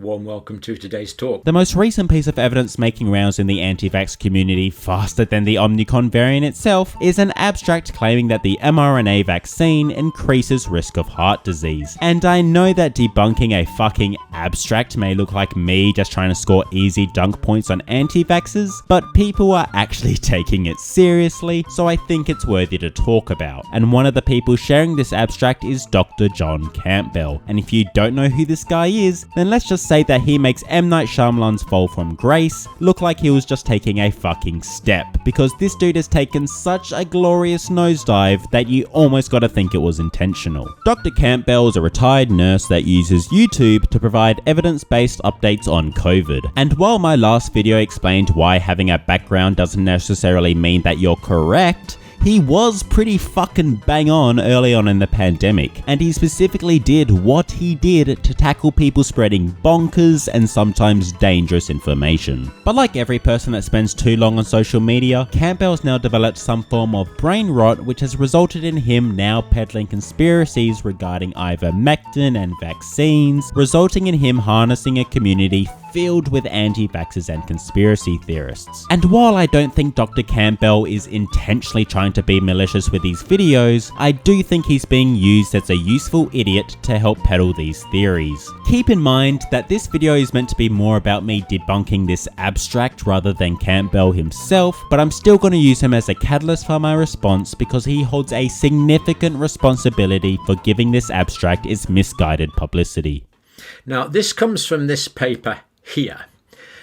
Warm welcome to today's talk. The most recent piece of evidence making rounds in the anti-vax community faster than the Omicron variant itself is an abstract claiming that the mRNA vaccine increases risk of heart disease. And I know that debunking a fucking abstract may look like me just trying to score easy dunk points on anti-vaxxers, but people are actually taking it seriously, so I think it's worthy to talk about. And one of the people sharing this abstract is Dr. John Campbell. And if you don't know who this guy is, then let's just say that he makes M. Night Shyamalan's Fall from Grace look like he was just taking a fucking step, because this dude has taken such a glorious nosedive that you almost gotta think it was intentional. Dr. Campbell is a retired nurse that uses YouTube to provide evidence-based updates on COVID. And while my last video explained why having a background doesn't necessarily mean that you're correct, he was pretty fucking bang on early on in the pandemic, and he specifically did what he did to tackle people spreading bonkers and sometimes dangerous information. But like every person that spends too long on social media, Campbell's now developed some form of brain rot which has resulted in him now peddling conspiracies regarding ivermectin and vaccines, resulting in him harnessing a community filled with anti-vaxxers and conspiracy theorists. And while I don't think Dr. Campbell is intentionally trying to be malicious with these videos, I do think he's being used as a useful idiot to help peddle these theories. Keep in mind that this video is meant to be more about me debunking this abstract rather than Campbell himself, but I'm still going to use him as a catalyst for my response because he holds a significant responsibility for giving this abstract its misguided publicity. Now, this comes from this paper here.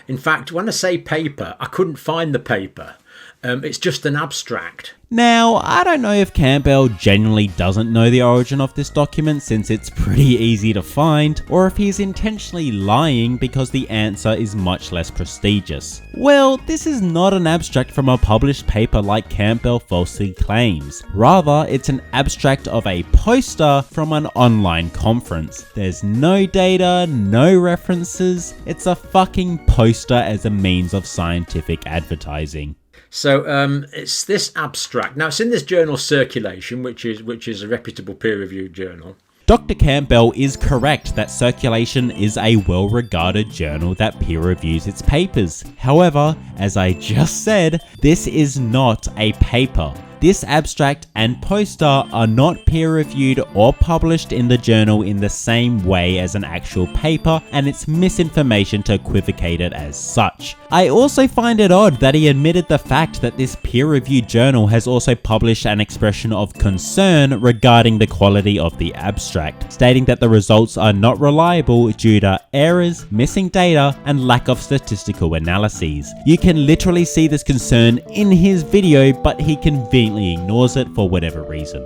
In fact, when I say paper, I couldn't find the paper. It's just an abstract. Now, I don't know if Campbell genuinely doesn't know the origin of this document since it's pretty easy to find, or if he's intentionally lying because the answer is much less prestigious. Well, this is not an abstract from a published paper like Campbell falsely claims. Rather, it's an abstract of a poster from an online conference. There's no data, no references, it's a fucking poster as a means of scientific advertising. So it's this abstract. Now it's in this journal Circulation, which is a reputable peer-reviewed journal. Dr. Campbell is correct that Circulation is a well-regarded journal that peer-reviews its papers. However, as I just said, this is not a paper. This abstract and poster are not peer-reviewed or published in the journal in the same way as an actual paper, and it's misinformation to equivocate it as such. I also find it odd that he admitted the fact that this peer-reviewed journal has also published an expression of concern regarding the quality of the abstract, stating that the results are not reliable due to errors, missing data, and lack of statistical analyses. You can literally see this concern in his video, but he conveniently ignores it for whatever reason.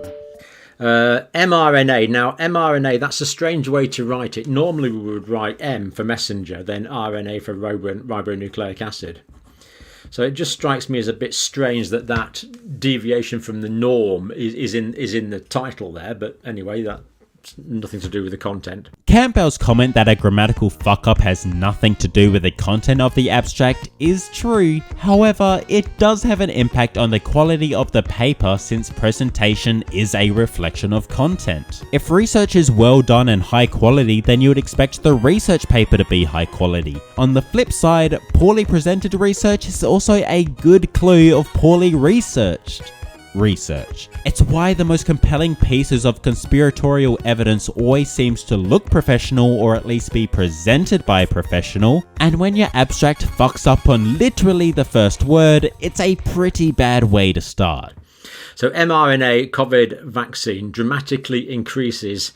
mRNA. Now, mRNA, that's a strange way to write it. Normally we would write M for messenger, then RNA for ribonucleic acid. So it just strikes me as a bit strange that that deviation from the norm is in the title there. But anyway, that's nothing to do with the content. Campbell's comment that a grammatical fuck-up has nothing to do with the content of the abstract is true. However, it does have an impact on the quality of the paper since presentation is a reflection of content. If research is well done and high quality, then you would expect the research paper to be high quality. On the flip side, poorly presented research is also a good clue of poorly researched research. It's why the most compelling pieces of conspiratorial evidence always seems to look professional, or at least be presented by a professional, and when your abstract fucks up on literally the first word, it's a pretty bad way to start. So mRNA COVID vaccine dramatically increases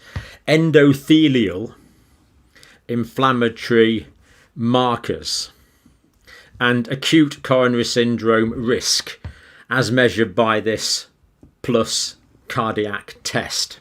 endothelial inflammatory markers and acute coronary syndrome risk as measured by this plus cardiac test.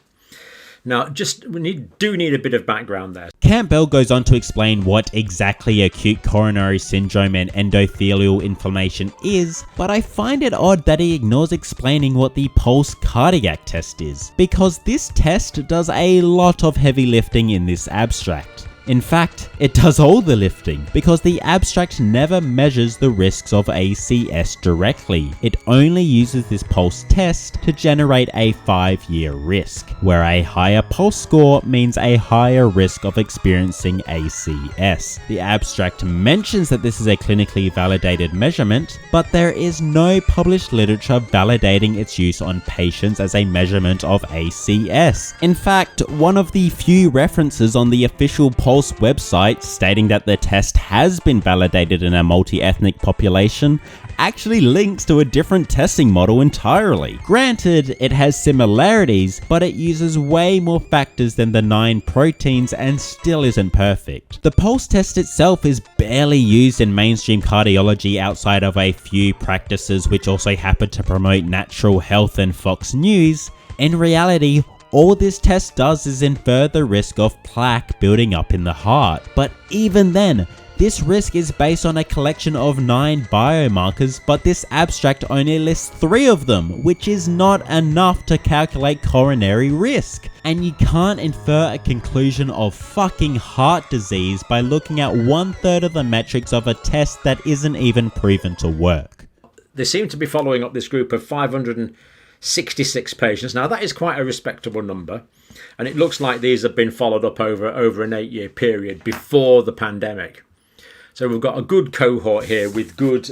Now, we do need a bit of background there. Campbell goes on to explain what exactly acute coronary syndrome and endothelial inflammation is, but I find it odd that he ignores explaining what the pulse cardiac test is, because this test does a lot of heavy lifting in this abstract. In fact, it does all the lifting, because the abstract never measures the risks of ACS directly. It only uses this pulse test to generate a 5-year risk, where a higher pulse score means a higher risk of experiencing ACS. The abstract mentions that this is a clinically validated measurement, but there is no published literature validating its use on patients as a measurement of ACS. In fact, one of the few references on the official Pulse website stating that the test has been validated in a multi-ethnic population actually links to a different testing model entirely. Granted, it has similarities, but it uses way more factors than the 9 proteins and still isn't perfect. The pulse test itself is barely used in mainstream cardiology outside of a few practices which also happen to promote natural health and Fox News. In reality, all this test does is infer the risk of plaque building up in the heart, but even then, this risk is based on a collection of 9 biomarkers, but this abstract only lists 3 of them, which is not enough to calculate coronary risk. And you can't infer a conclusion of fucking heart disease by looking at 1/3 of the metrics of a test that isn't even proven to work. They seem to be following up this group of 566 patients. Now that is quite a respectable number, and it looks like these have been followed up over an 8-year period before the pandemic. So we've got a good cohort here with good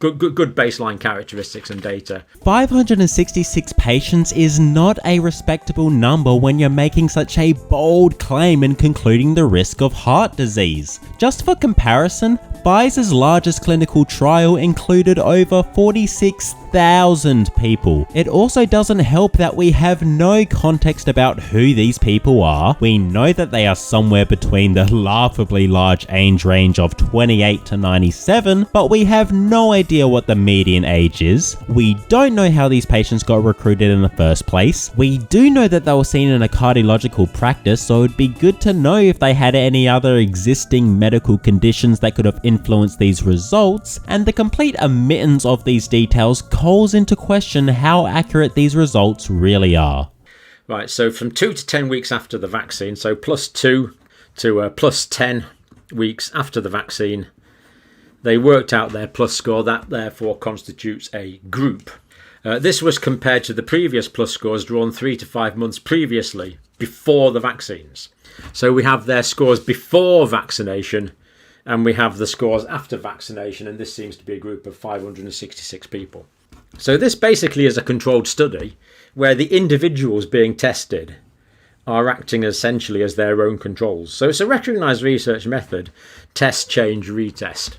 baseline characteristics and data. 566 patients is not a respectable number when you're making such a bold claim and concluding the risk of heart disease. Just for comparison, Pfizer's largest clinical trial included over 46,000 people. It also doesn't help that we have no context about who these people are. We know that they are somewhere between the laughably large age range of 28 to 97, but we have no idea what the median age is. We don't know how these patients got recruited in the first place. We do know that they were seen in a cardiological practice, so it'd be good to know if they had any other existing medical conditions that could have influence these results, and the complete omittance of these details calls into question how accurate these results really are. Right, so from 2 to 10 weeks after the vaccine, so +2 to +10 weeks after the vaccine, they worked out their plus score. That therefore constitutes a group. This was compared to the previous plus scores drawn 3 to 5 months previously, before the vaccines. So we have their scores before vaccination, and we have the scores after vaccination, and this seems to be a group of 566 people. So this basically is a controlled study where the individuals being tested are acting essentially as their own controls. So it's a recognised research method, test, change, retest.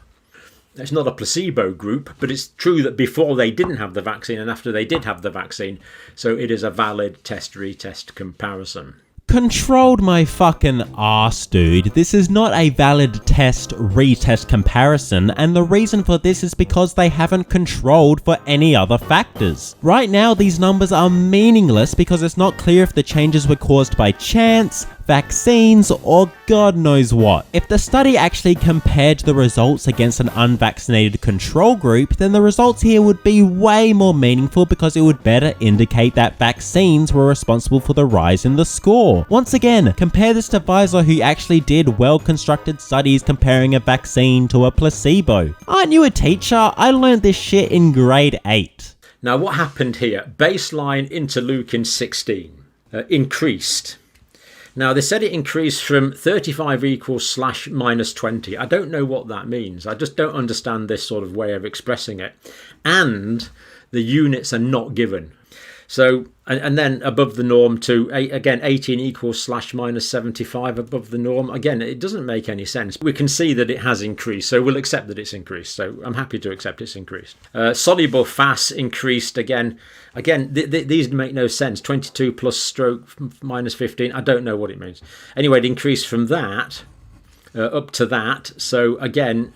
It's not a placebo group, but it's true that before they didn't have the vaccine and after they did have the vaccine, so it is a valid test-retest comparison. Controlled my fucking arse, dude. This is not a valid test-retest comparison, and the reason for this is because they haven't controlled for any other factors. Right now, these numbers are meaningless because it's not clear if the changes were caused by chance, vaccines, or God knows what. If the study actually compared the results against an unvaccinated control group, then the results here would be way more meaningful because it would better indicate that vaccines were responsible for the rise in the score. Once again, compare this to Pfizer, who actually did well-constructed studies comparing a vaccine to a placebo. Aren't you a teacher? I learned this shit in grade 8. Now what happened here? Baseline interleukin-16 increased. Now, they said it increased from 35 equals /-20. I don't know what that means. I just don't understand this sort of way of expressing it. And the units are not given. So, and then above the norm to, again, 18 equals /-75 above the norm. Again, it doesn't make any sense. We can see that it has increased, so we'll accept that it's increased. So I'm happy to accept it's increased. Soluble FAS increased again. Again, these make no sense. 22 plus stroke -15. I don't know what it means. Anyway, it increased from that up to that. So again,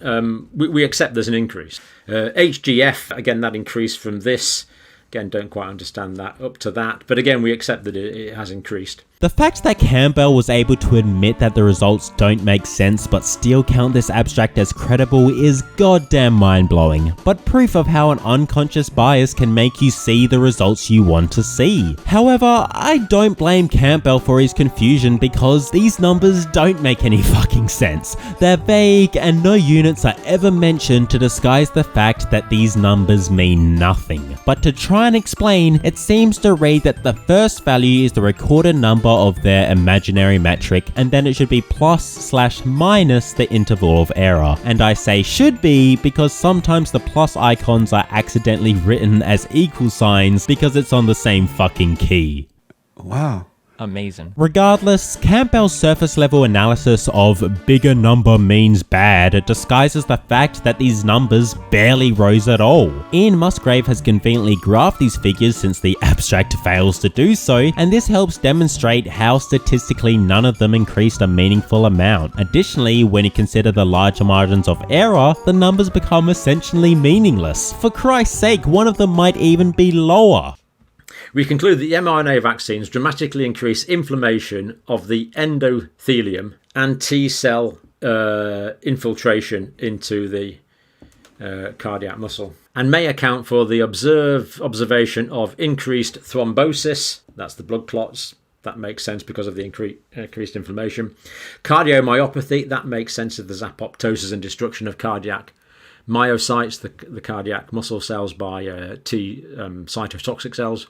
we accept there's an increase. HGF, again, that increased from this. Again, don't quite understand that, up to that. But again, we accept that it has increased. The fact that Campbell was able to admit that the results don't make sense but still count this abstract as credible is goddamn mind-blowing, but proof of how an unconscious bias can make you see the results you want to see. However, I don't blame Campbell for his confusion because these numbers don't make any fucking sense. They're vague and no units are ever mentioned to disguise the fact that these numbers mean nothing. But to try and explain, it seems to read that the first value is the recorded number of their imaginary metric, and then it should be plus/minus the interval of error. And I say should be because sometimes the plus icons are accidentally written as equal signs because it's on the same fucking key. Wow. Amazing. Regardless, Campbell's surface level analysis of bigger number means bad disguises the fact that these numbers barely rose at all. Ian Musgrave has conveniently graphed these figures since the abstract fails to do so, and this helps demonstrate how statistically none of them increased a meaningful amount. Additionally, when you consider the larger margins of error, the numbers become essentially meaningless. For Christ's sake, one of them might even be lower. We conclude that the mRNA vaccines dramatically increase inflammation of the endothelium and T-cell infiltration into the cardiac muscle, and may account for the observation of increased thrombosis, that's the blood clots, that makes sense because of the increased inflammation, cardiomyopathy, that makes sense of the apoptosis and destruction of cardiac myocytes, the cardiac muscle cells by T cytotoxic cells,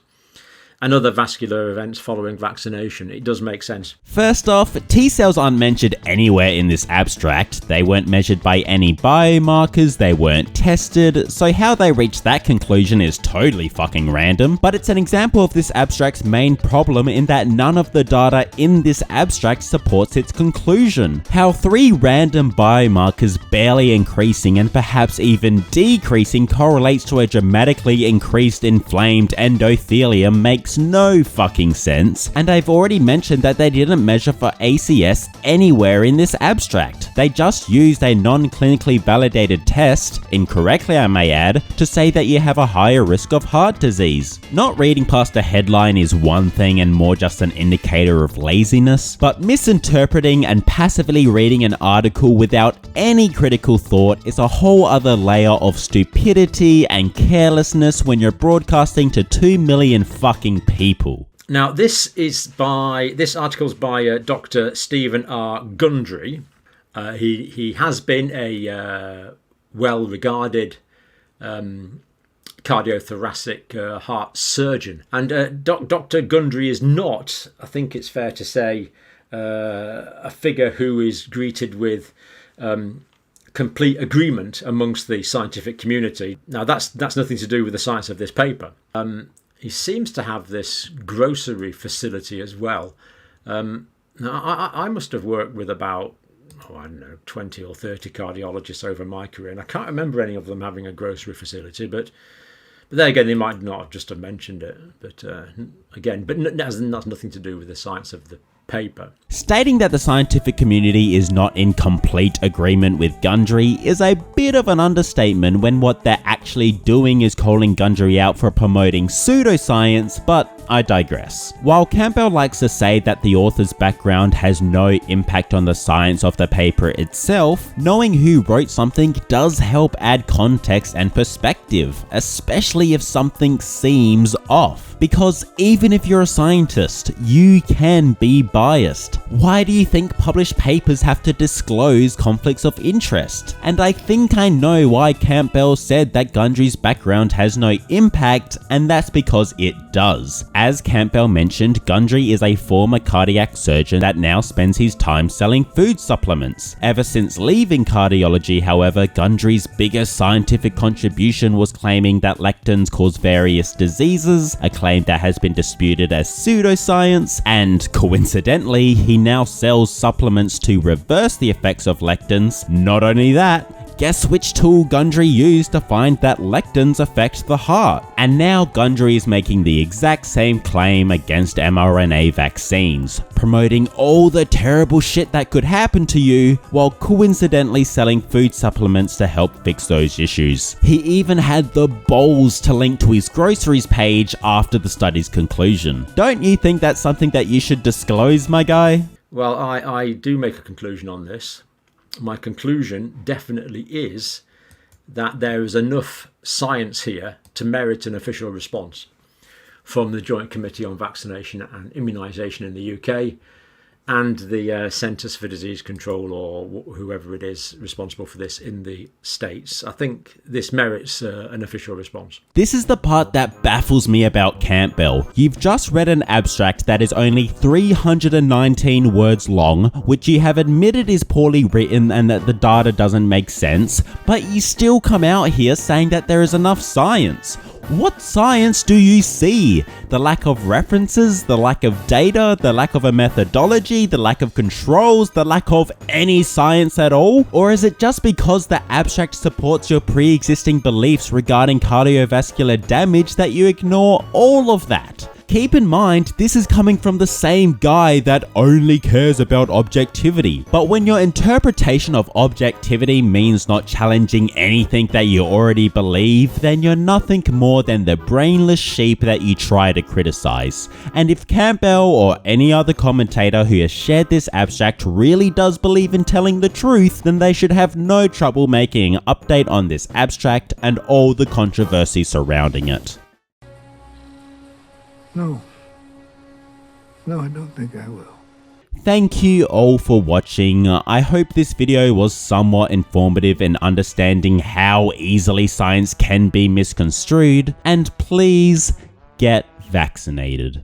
and other vascular events following vaccination. It does make sense. First off, T-cells aren't mentioned anywhere in this abstract. They weren't measured by any biomarkers, they weren't tested, so how they reached that conclusion is totally fucking random. But it's an example of this abstract's main problem in that none of the data in this abstract supports its conclusion. How 3 random biomarkers barely increasing and perhaps even decreasing correlates to a dramatically increased inflamed endothelium makes no fucking sense, and I've already mentioned that they didn't measure for ACS anywhere in this abstract. They just used a non-clinically validated test, incorrectly I may add, to say that you have a higher risk of heart disease. Not reading past a headline is one thing and more just an indicator of laziness, but misinterpreting and passively reading an article without any critical thought is a whole other layer of stupidity and carelessness when you're broadcasting to 2 million fucking people. Now, this article's by Dr. Stephen R. Gundry. He has been a well-regarded cardiothoracic heart surgeon, and Dr. Gundry is not, I think it's fair to say, a figure who is greeted with complete agreement amongst the scientific community. Now, that's nothing to do with the science of this paper. He seems to have this grocery facility as well. Now, I must have worked with about, 20 or 30 cardiologists over my career, and I can't remember any of them having a grocery facility, but there again, they might not have just have mentioned it. But that's nothing to do with the science of the paper. Stating that the scientific community is not in complete agreement with Gundry is a bit of an understatement when what they're actually doing is calling Gundry out for promoting pseudoscience, but I digress. While Campbell likes to say that the author's background has no impact on the science of the paper itself, knowing who wrote something does help add context and perspective, especially if something seems off. Because even if you're a scientist, you can be biased. Why do you think published papers have to disclose conflicts of interest? And I think I know why Campbell said that Gundry's background has no impact, and that's because it does. As Campbell mentioned, Gundry is a former cardiac surgeon that now spends his time selling food supplements. Ever since leaving cardiology, however, Gundry's biggest scientific contribution was claiming that lectins cause various diseases, a claim that has been disputed as pseudoscience, and coincidentally, he now sells supplements to reverse the effects of lectins. Not only that, guess which tool Gundry used to find that lectins affect the heart? And now Gundry is making the exact same claim against mRNA vaccines, promoting all the terrible shit that could happen to you while coincidentally selling food supplements to help fix those issues. He even had the balls to link to his groceries page after the study's conclusion. Don't you think that's something that you should disclose, my guy? Well, I do make a conclusion on this. My conclusion definitely is that there is enough science here to merit an official response from the Joint Committee on Vaccination and Immunisation in the UK and the Centres for Disease Control, or whoever it is responsible for this in the States. I think this merits an official response. This is the part that baffles me about Campbell. You've just read an abstract that is only 319 words long, which you have admitted is poorly written and that the data doesn't make sense, but you still come out here saying that there is enough science. What science do you see? The lack of references, the lack of data, the lack of a methodology, the lack of controls, the lack of any science at all? Or is it just because the abstract supports your pre-existing beliefs regarding cardiovascular damage that you ignore all of that? Keep in mind, this is coming from the same guy that only cares about objectivity. But when your interpretation of objectivity means not challenging anything that you already believe, then you're nothing more than the brainless sheep that you try to criticize. And if Campbell or any other commentator who has shared this abstract really does believe in telling the truth, then they should have no trouble making an update on this abstract and all the controversy surrounding it. No, I don't think I will. Thank you all for watching. I hope this video was somewhat informative in understanding how easily science can be misconstrued, and please get vaccinated.